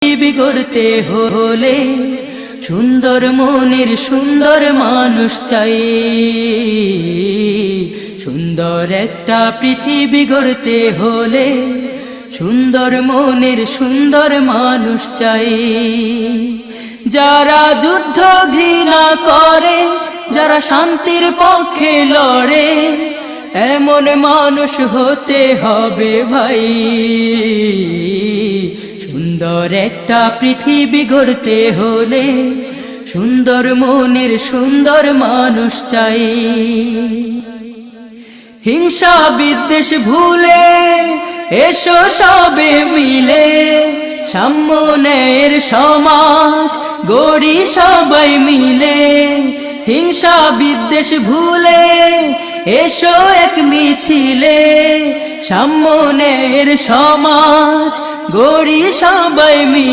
পৃথিবী গড়তে হলে সুন্দর মনের সুন্দর মানুষ চাই। সুন্দর একটা পৃথিবী গড়তে হলে সুন্দর মনের সুন্দর মানুষ চাই। যারা যুদ্ধ ঘৃণা করে, যারা শান্তির পক্ষে লড়ে, এমন মানুষ হতে হবে ভাই। সুন্দর একটা পৃথিবী গড়তে হলে সুন্দর মনের সুন্দর মানুষ চাই। হিংসা বিদ্বেষ ভুলে এসো সবে মিলে সাম্যের সমাজ গড়ি সবাই মিলে। হিংসা বিদ্বেষ ভুলে এসো এক মিছিলে সাম্যের সমাজ গড়ি সবাই মিলে।